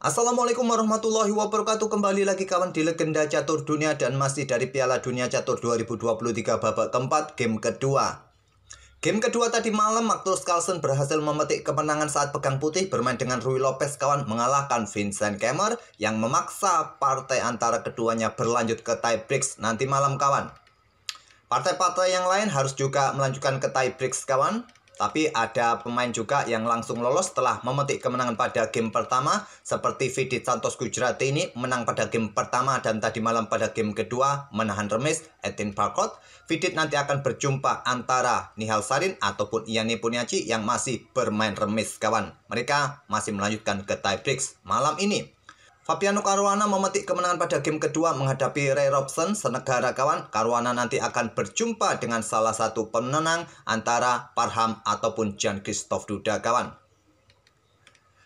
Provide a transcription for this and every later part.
Assalamualaikum warahmatullahi wabarakatuh. Kembali lagi kawan di Legenda Catur Dunia dan masih dari Piala Dunia Catur 2023 babak keempat game kedua. Game kedua tadi malam Magnus Carlsen berhasil memetik kemenangan saat pegang putih bermain dengan Ruy Lopez kawan mengalahkan Vincent Kemmer yang memaksa partai antara keduanya berlanjut ke tiebreaks nanti malam kawan. Partai-partai yang lain harus juga melanjutkan ke tiebreaks kawan. Tapi ada pemain juga yang langsung lolos setelah memetik kemenangan pada game pertama. Seperti Vidit Santos Gujrati ini menang pada game pertama dan tadi malam pada game kedua menahan remis Edin Barcott. Vidit nanti akan berjumpa antara Nihal Sarin ataupun Yani Puniaci yang masih bermain remis kawan. Mereka masih melanjutkan ke tiebreaks malam ini. Fabiano Caruana memetik kemenangan pada game kedua menghadapi Ray Robson senegara kawan. Caruana nanti akan berjumpa dengan salah satu pemenang antara Parham ataupun Jan-Christophe Duda kawan.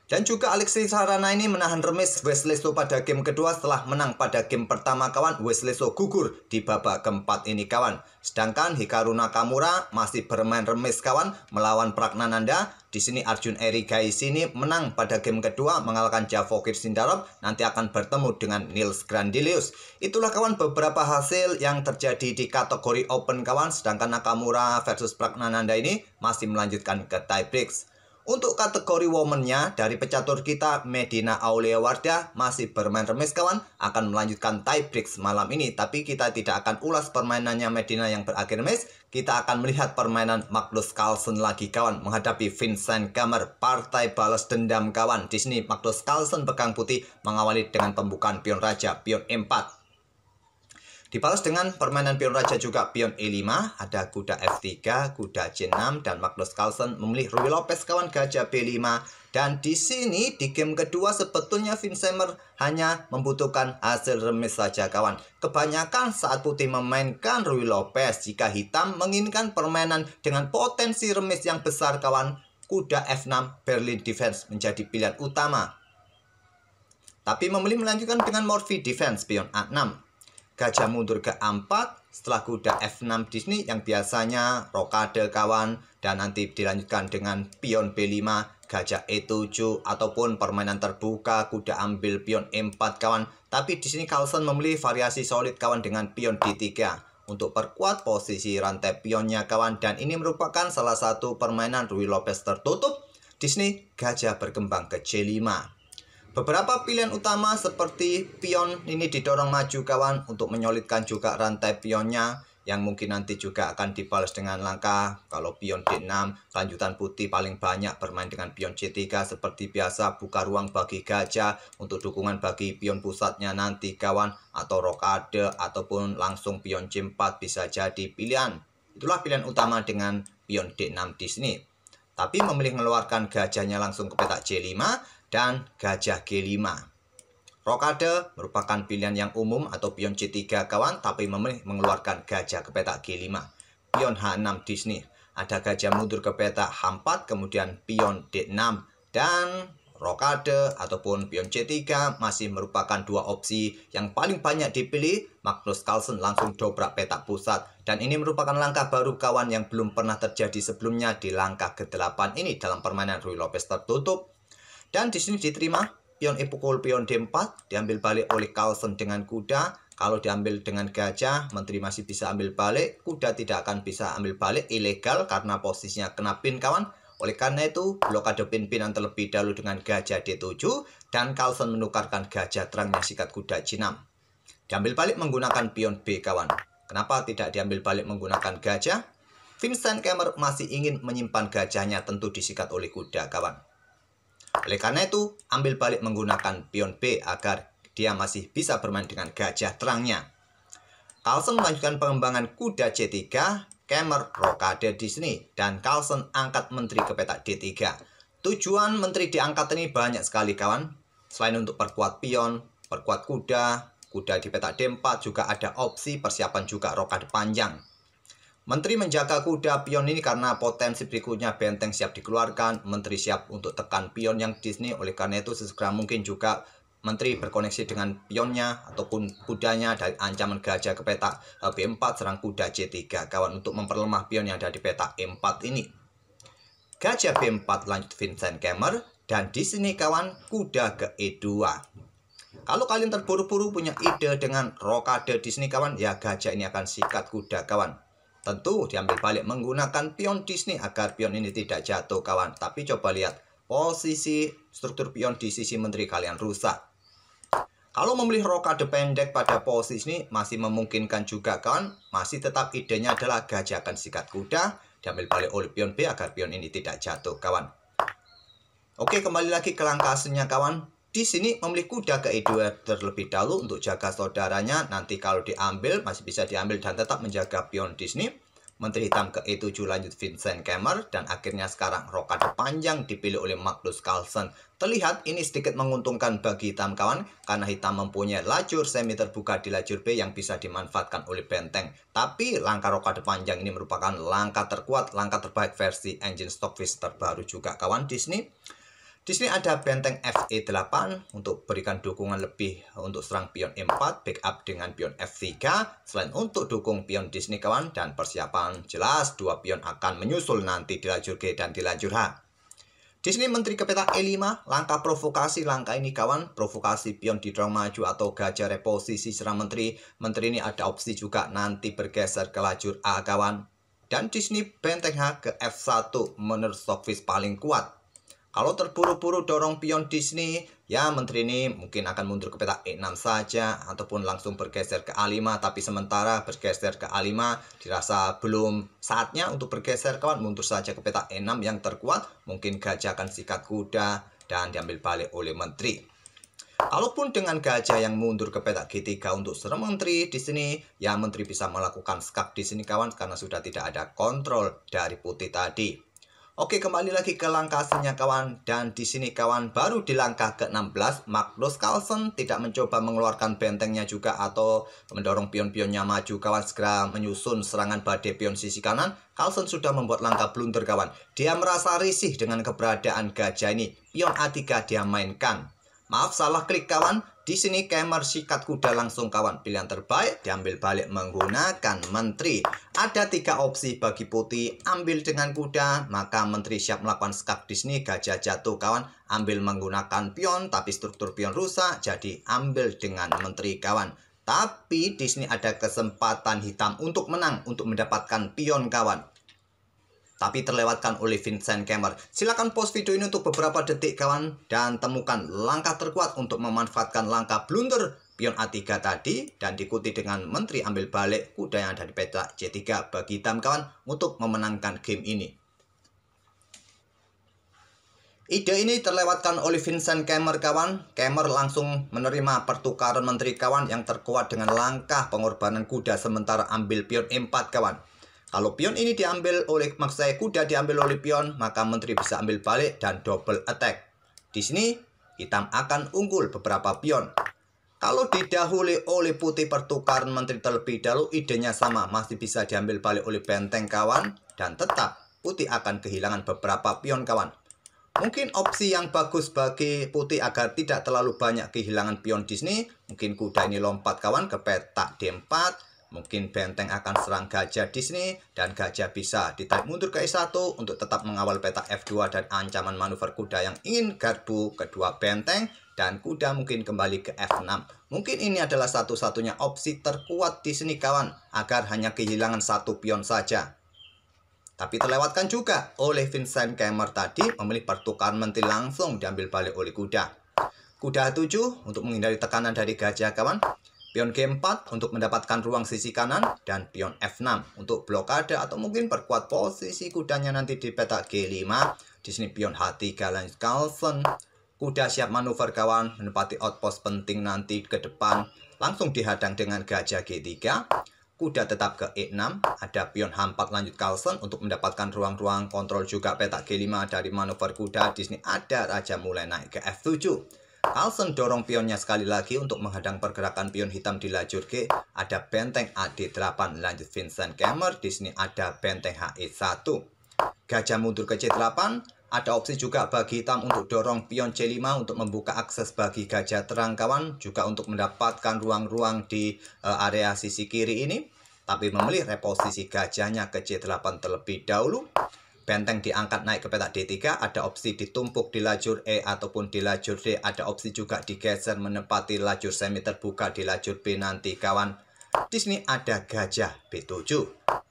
Dan juga Alexis Sarana ini menahan remis Wesley So pada game kedua setelah menang pada game pertama kawan. Wesley So gugur di babak keempat ini kawan. Sedangkan Hikaru Nakamura masih bermain remis kawan melawan Praggnanandha. Di sini Arjun Erigai sini menang pada game kedua mengalahkan Javokir Sindarov. Nanti akan bertemu dengan Nils Grandelius. Itulah kawan beberapa hasil yang terjadi di kategori open kawan. Sedangkan Nakamura versus Praggnanandha ini masih melanjutkan ke tiebreaks. Untuk kategori woman-nya, dari pecatur kita Medina Aulia Wardah masih bermain remis kawan, akan melanjutkan tiebreaks malam ini. Tapi kita tidak akan ulas permainannya Medina yang berakhir remis. Kita akan melihat permainan Magnus Carlsen lagi kawan, menghadapi Vincent Kemmer, partai balas dendam kawan. Di sini Magnus Carlsen pegang putih mengawali dengan pembukaan pion raja, pion E4. Dibalas dengan permainan pion raja juga pion E5, ada kuda F3, kuda C6, dan Magnus Carlsen memilih Ruy Lopez kawan gajah B5. Dan di sini di game kedua sebetulnya Vincent Kemmer hanya membutuhkan hasil remis saja kawan. Kebanyakan saat putih memainkan Ruy Lopez, jika hitam menginginkan permainan dengan potensi remis yang besar kawan, kuda F6 Berlin Defense menjadi pilihan utama. Tapi memilih melanjutkan dengan Morphy Defense pion A6. Gajah mundur ke A4 setelah kuda F6 di sini yang biasanya rokade kawan, dan nanti dilanjutkan dengan pion B5, gajah E7 ataupun permainan terbuka kuda ambil pion E4 kawan. Tapi di sini Carlsen memilih variasi solid kawan dengan pion D3 untuk perkuat posisi rantai pionnya kawan, dan ini merupakan salah satu permainan Ruy Lopez tertutup. Di sini gajah berkembang ke C5. Beberapa pilihan utama seperti pion ini didorong maju kawan untuk menyolidkan juga rantai pionnya yang mungkin nanti juga akan dibalas dengan langkah. Kalau pion D6, lanjutan putih paling banyak bermain dengan pion C3 seperti biasa, buka ruang bagi gajah untuk dukungan bagi pion pusatnya nanti kawan, atau rokade ataupun langsung pion C4 bisa jadi pilihan. Itulah pilihan utama dengan pion D6 di sini. Tapi memilih mengeluarkan gajahnya langsung ke petak C5 dan gajah G5. Rokade merupakan pilihan yang umum atau pion C3 kawan, tapi memilih mengeluarkan gajah ke petak G5. Pion H6 di sini ada gajah mundur ke petak H4, kemudian pion D6 dan rokade ataupun pion C3 masih merupakan dua opsi yang paling banyak dipilih. Magnus Carlsen langsung dobrak petak pusat, dan ini merupakan langkah baru kawan yang belum pernah terjadi sebelumnya di langkah ke-8 ini dalam permainan Ruy Lopez tertutup. Dan di sini diterima pion E pukul pion D4 diambil balik oleh Carlsen dengan kuda. Kalau diambil dengan gajah, menteri masih bisa ambil balik, kuda tidak akan bisa ambil balik, ilegal karena posisinya kena pin kawan. Oleh karena itu, blokade pin-pinan terlebih dahulu dengan gajah D7 dan Carlsen menukarkan gajah terangnya sikat kuda C6. Diambil balik menggunakan pion B kawan. Kenapa tidak diambil balik menggunakan gajah? Vincent Kemmer masih ingin menyimpan gajahnya, tentu disikat oleh kuda kawan. Oleh karena itu, ambil balik menggunakan pion B agar dia masih bisa bermain dengan gajah terangnya. Carlsen melanjutkan pengembangan kuda C3, Kemmer rokade di sini, dan Carlsen angkat menteri ke petak D3. Tujuan menteri diangkat ini banyak sekali kawan. Selain untuk perkuat pion, perkuat kuda, kuda di petak D4 juga ada opsi persiapan juga rokade panjang. Menteri menjaga kuda pion ini karena potensi berikutnya benteng siap dikeluarkan. Menteri siap untuk tekan pion yang di sini. Oleh karena itu sesegera mungkin juga Menteri berkoneksi dengan pionnya ataupun kudanya dari ancaman gajah ke petak B4 serang kuda C3 kawan untuk memperlemah pion yang ada di petak E4 ini. Gajah B4 lanjut Vincent Kemmer, Dan di sini kawan, kuda ke E2. Kalau kalian terburu-buru punya ide dengan rokade di sini kawan, ya gajah ini akan sikat kuda kawan. Tentu diambil balik menggunakan pion di sini agar pion ini tidak jatuh kawan. Tapi coba lihat posisi struktur pion di sisi menteri kalian rusak. Kalau memilih rokade pendek pada posisi ini masih memungkinkan juga kawan. Masih tetap idenya adalah gajah akan sikat kuda, diambil balik oleh pion B agar pion ini tidak jatuh kawan. Oke, kembali lagi ke langkah aslinya kawan. Di sini memilih kuda ke E2 terlebih dahulu untuk jaga saudaranya. Nanti kalau diambil masih bisa diambil dan tetap menjaga pion di sini. Menteri hitam ke E7 lanjut Vincent Keymer. Dan akhirnya sekarang rokade panjang dipilih oleh Magnus Carlsen. Terlihat ini sedikit menguntungkan bagi hitam kawan. Karena hitam mempunyai lajur semi terbuka di lajur B yang bisa dimanfaatkan oleh benteng. Tapi langkah rokade panjang ini merupakan langkah terkuat, langkah terbaik versi engine Stockfish terbaru juga kawan di sini. Di sini ada benteng FE8 untuk berikan dukungan lebih untuk serang pion E4, backup dengan pion F3. Selain untuk dukung pion di sini kawan, dan persiapan jelas dua pion akan menyusul nanti di lajur G dan di lajur H. Di sini menteri ke peta E5, langkah provokasi langkah ini kawan, provokasi pion didorong maju atau gajah reposisi serang menteri. Menteri ini ada opsi juga nanti bergeser ke lajur A kawan. Dan di sini benteng H ke F1 menurut Stockfish paling kuat. Kalau terburu-buru dorong pion di sini, ya menteri ini mungkin akan mundur ke peta E6 saja ataupun langsung bergeser ke A5. Tapi sementara bergeser ke A5 dirasa belum saatnya untuk bergeser kawan, mundur saja ke peta E6 yang terkuat. Mungkin gajah akan sikat kuda dan diambil balik oleh menteri. Kalaupun dengan gajah yang mundur ke peta G3 untuk serang menteri di sini, ya menteri bisa melakukan skak di sini kawan karena sudah tidak ada kontrol dari putih tadi. Oke, kembali lagi ke langkah aslinya kawan. Dan di sini kawan, baru di langkah ke-16 Magnus Carlsen tidak mencoba mengeluarkan bentengnya juga atau mendorong pion-pionnya maju kawan, segera menyusun serangan badai pion sisi kanan. Carlsen sudah membuat langkah blunder kawan. Dia merasa risih dengan keberadaan gajah ini. Pion A3 dia mainkan. Maaf, salah klik kawan. Di sini Keymer sikat kuda langsung kawan. Pilihan terbaik diambil balik menggunakan menteri. Ada 3 opsi bagi putih. Ambil dengan kuda, maka menteri siap melakukan skak di sini. Gajah jatuh kawan. Ambil menggunakan pion, tapi struktur pion rusak. Jadi ambil dengan menteri kawan. Tapi di sini ada kesempatan hitam untuk menang, untuk mendapatkan pion kawan. Tapi terlewatkan oleh Vincent Keymer. Silakan pause video ini untuk beberapa detik kawan dan temukan langkah terkuat untuk memanfaatkan langkah blunder pion A3 tadi dan diikuti dengan menteri ambil balik kuda yang ada di peta C3 bagi hitam kawan untuk memenangkan game ini. Ide ini terlewatkan oleh Vincent Keymer kawan. Keymer langsung menerima pertukaran menteri kawan yang terkuat dengan langkah pengorbanan kuda sementara ambil pion E4 kawan. Kalau pion ini diambil oleh, maksud saya kuda diambil oleh pion, maka menteri bisa ambil balik dan double attack. Di sini hitam akan unggul beberapa pion. Kalau didahului oleh putih pertukaran menteri terlebih dahulu, idenya sama, masih bisa diambil balik oleh benteng kawan dan tetap putih akan kehilangan beberapa pion kawan. Mungkin opsi yang bagus bagi putih agar tidak terlalu banyak kehilangan pion di sini, mungkin kuda ini lompat kawan ke peta D4. Mungkin benteng akan serang gajah di sini dan gajah bisa ditarik mundur ke E1 untuk tetap mengawal peta F2 dan ancaman manuver kuda yang ingin gardu kedua benteng dan kuda mungkin kembali ke F6. Mungkin ini adalah satu-satunya opsi terkuat di sini kawan agar hanya kehilangan satu pion saja. Tapi terlewatkan juga oleh Vincent Keymer tadi memilih pertukaran menteri langsung diambil balik oleh kuda. Kuda 7 untuk menghindari tekanan dari gajah kawan. Pion G4 untuk mendapatkan ruang sisi kanan dan pion F6 untuk blokade atau mungkin perkuat posisi kudanya nanti di peta G5. Di sini pion H3 lanjut Carlsen. Kuda siap manuver kawan, menempati outpost penting nanti ke depan. Langsung dihadang dengan gajah G3. Kuda tetap ke E6. Ada pion H4 lanjut Carlsen untuk mendapatkan ruang-ruang kontrol juga peta G5 dari manuver kuda. Di sini ada raja mulai naik ke F7. Carlsen dorong pionnya sekali lagi untuk menghadang pergerakan pion hitam di lajur G. Ada benteng AD8 lanjut Vincent Keymer. Di sini ada benteng HE1. Gajah mundur ke C8. Ada opsi juga bagi hitam untuk dorong pion C5 untuk membuka akses bagi gajah terang kawan. Juga untuk mendapatkan ruang-ruang di area sisi kiri ini. Tapi memilih reposisi gajahnya ke C8 terlebih dahulu. Benteng diangkat naik ke petak D3, ada opsi ditumpuk di lajur E ataupun di lajur D. Ada opsi juga digeser menempati lajur semi terbuka di lajur B nanti kawan. Di sini ada gajah B7.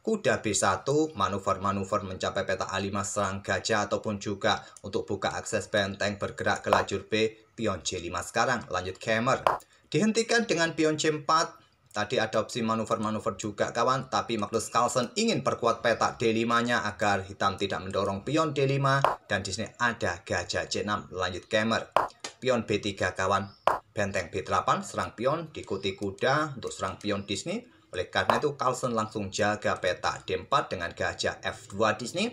Kuda B1, manuver-manuver mencapai petak A5 serang gajah ataupun juga untuk buka akses benteng bergerak ke lajur B, pion J5 sekarang, lanjut Kemer. Dihentikan dengan pion C4. Tadi ada opsi manuver-manuver juga kawan, tapi Magnus Carlsen ingin perkuat petak D5-nya agar hitam tidak mendorong pion D5 dan di sini ada gajah C6, lanjut Kemer. Pion B3 kawan, benteng B8 serang pion, diikuti kuda untuk serang pion di sini. Oleh karena itu Carlsen langsung jaga petak D4 dengan gajah F2 di sini.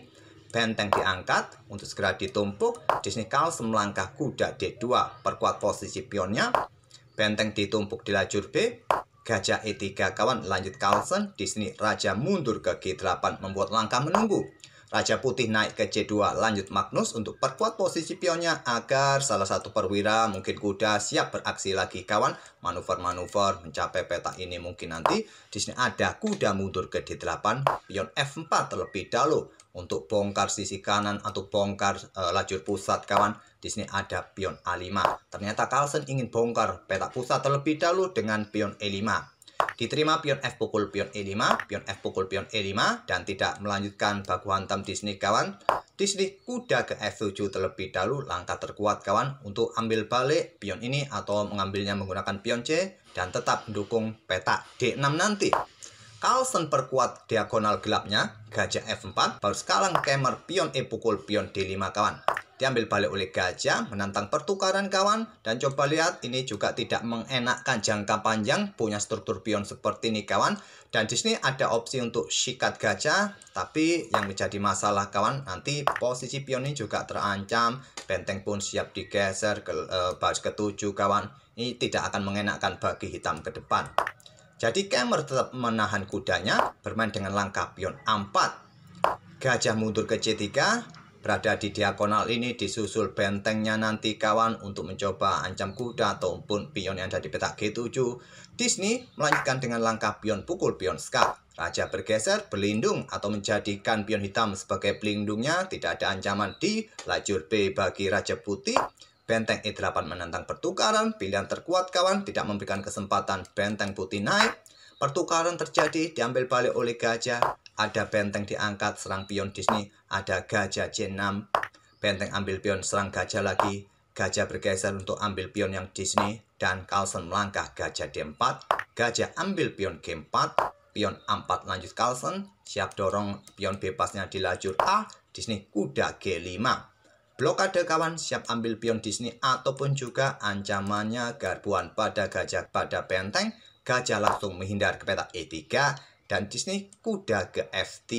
Benteng diangkat untuk segera ditumpuk. Di sini Carlsen melangkah kuda D2, perkuat posisi pionnya. Benteng ditumpuk di lajur B. Gajah E3 kawan, lanjut Carlsen. Di sini raja mundur ke G8 membuat langkah menunggu. Raja putih naik ke C2, lanjut Magnus untuk perkuat posisi pionnya agar salah satu perwira, mungkin kuda, siap beraksi lagi kawan. Manuver-manuver mencapai petak ini mungkin nanti. Di sini ada kuda mundur ke D8, pion F4 terlebih dahulu untuk bongkar sisi kanan atau bongkar lajur pusat kawan. Di sini ada pion A5. Ternyata Carlsen ingin bongkar petak pusat terlebih dahulu dengan pion E5. Diterima pion F pukul pion E5, pion F pukul pion E5 dan tidak melanjutkan baku hantam di sini kawan. Di sini kuda ke F7 terlebih dahulu, langkah terkuat kawan untuk ambil balik pion ini atau mengambilnya menggunakan pion C dan tetap mendukung petak D6 nanti. Carlsen perkuat diagonal gelapnya, gajah F4, baru sekarang Kemer pion E pukul pion D5 kawan. Diambil balik oleh gajah, menantang pertukaran kawan. Dan coba lihat, ini juga tidak mengenakkan jangka panjang, punya struktur pion seperti ini kawan. Dan di sini ada opsi untuk sikat gajah, tapi yang menjadi masalah kawan, nanti posisi pion ini juga terancam. Benteng pun siap digeser ke baris ke-7 kawan. Ini tidak akan mengenakkan bagi hitam ke depan. Jadi Kemer tetap menahan kudanya, bermain dengan langkah pion A4. Gajah mundur ke C3, berada di diagonal ini, disusul bentengnya nanti kawan untuk mencoba ancam kuda ataupun pion yang ada di petak G7. Di sini melanjutkan dengan langkah pion pukul pion skak. Raja bergeser, berlindung atau menjadikan pion hitam sebagai pelindungnya. Tidak ada ancaman di lajur B bagi raja putih. Benteng E8 menantang pertukaran, pilihan terkuat kawan, tidak memberikan kesempatan benteng putih naik. Pertukaran terjadi, diambil balik oleh gajah. Ada benteng diangkat, serang pion di sini. Ada gajah C6. Benteng ambil pion, serang gajah lagi. Gajah bergeser untuk ambil pion yang di sini. Dan Carlsen melangkah gajah D4. Gajah ambil pion G4. Pion A4 lanjut Carlsen. Siap dorong pion bebasnya di lajur A. Di sini kuda G5. Blokade kawan, siap ambil pion di sini ataupun juga ancamannya garbuan pada gajah pada benteng. Gajah langsung menghindar ke petak E3 dan di sini kuda ke F3.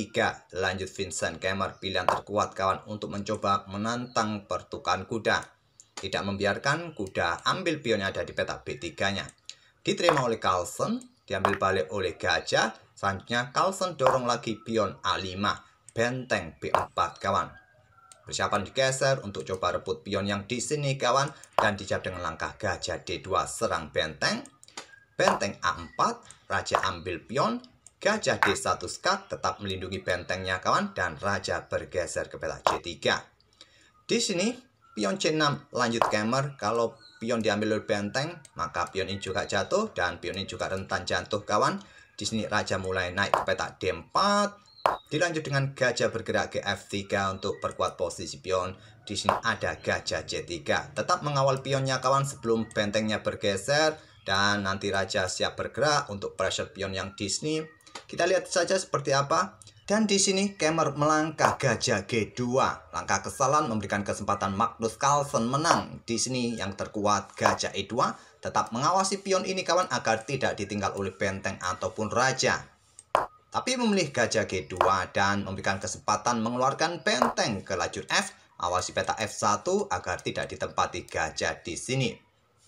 Lanjut Vincent Kemer, pilihan terkuat kawan untuk mencoba menantang pertukaran kuda. Tidak membiarkan kuda ambil pion yang ada di petak B3-nya. Diterima oleh Carlsen, diambil balik oleh gajah. Selanjutnya Carlsen dorong lagi pion A5, benteng B4 kawan. Persiapan digeser untuk coba rebut pion yang di sini kawan dan dijawab dengan langkah gajah D2 serang benteng. Benteng A4, raja ambil pion, gajah D1 skak tetap melindungi bentengnya kawan dan raja bergeser ke petak C3. Di sini pion C6 lanjut Kemer. Kalau pion diambil oleh benteng maka pion ini juga jatuh dan pion ini juga rentan jatuh kawan. Di sini raja mulai naik ke petak D4. Dilanjut dengan gajah bergerak ke F3 untuk perkuat posisi pion. Di sini ada gajah C3. Tetap mengawal pionnya kawan sebelum bentengnya bergeser dan nanti raja siap bergerak untuk pressure pion yang di sini. Kita lihat saja seperti apa. Dan di sini Kemer melangkah gajah G2. Langkah kesalahan memberikan kesempatan Magnus Carlsen menang. Di sini yang terkuat gajah E2 tetap mengawasi pion ini kawan agar tidak ditinggal oleh benteng ataupun raja. Tapi memilih gajah G2 dan memberikan kesempatan mengeluarkan benteng ke lajur F. Awasi petak F1 agar tidak ditempati gajah di sini.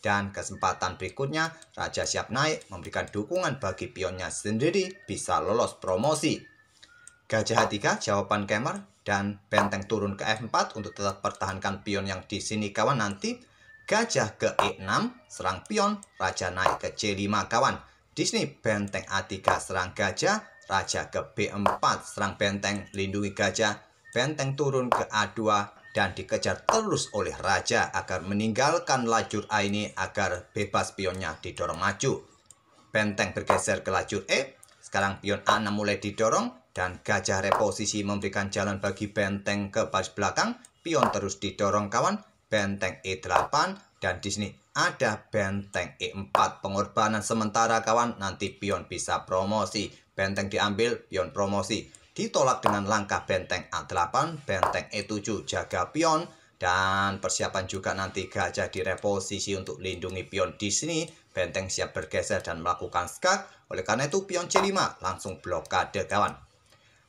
Dan kesempatan berikutnya, raja siap naik memberikan dukungan bagi pionnya sendiri bisa lolos promosi. Gajah H3 jawaban Kemer dan benteng turun ke F4 untuk tetap pertahankan pion yang di sini kawan nanti. Gajah ke E6 serang pion, raja naik ke C5 kawan. Di sini benteng A3 serang gajah. Raja ke B4 serang benteng, lindungi gajah. benteng turun ke A2 dan dikejar terus oleh raja agar meninggalkan lajur A ini agar bebas pionnya didorong maju. Benteng bergeser ke lajur E. Sekarang pion A6 mulai didorong dan gajah reposisi memberikan jalan bagi benteng ke baris belakang. Pion terus didorong kawan. Benteng E8 dan di sini ada benteng E4. Pengorbanan sementara kawan, nanti pion bisa promosi. Benteng diambil, pion promosi. Ditolak dengan langkah benteng A8, benteng E7 jaga pion. Dan persiapan juga nanti gajah direposisi untuk lindungi pion di sini. Benteng siap bergeser dan melakukan skak. Oleh karena itu pion C5 langsung blokade kawan.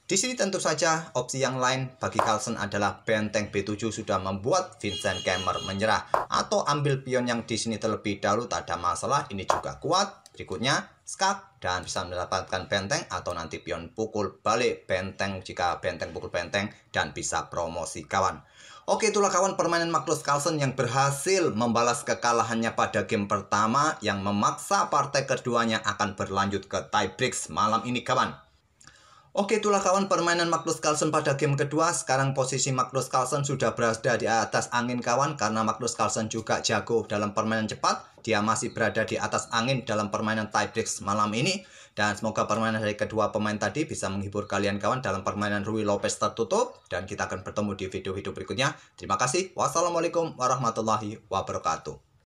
Di sini tentu saja opsi yang lain bagi Carlsen adalah benteng B7 sudah membuat Vincent Keymer menyerah. Atau ambil pion yang di sini terlebih dahulu, tak ada masalah. Ini juga kuat. Berikutnya skak dan bisa mendapatkan benteng atau nanti pion pukul balik benteng jika benteng pukul benteng dan bisa promosi kawan. Oke, itulah kawan permainan Magnus Carlsen yang berhasil membalas kekalahannya pada game pertama yang memaksa partai keduanya akan berlanjut ke tiebreaks malam ini kawan. Oke, itulah kawan permainan Magnus Carlsen pada game kedua. Sekarang posisi Magnus Carlsen sudah berada di atas angin kawan, karena Magnus Carlsen juga jago dalam permainan cepat. Dia masih berada di atas angin dalam permainan tiebreaks malam ini. Dan semoga permainan dari kedua pemain tadi bisa menghibur kalian kawan dalam permainan Ruy Lopez tertutup. Dan kita akan bertemu di video-video berikutnya. Terima kasih. Wassalamualaikum warahmatullahi wabarakatuh.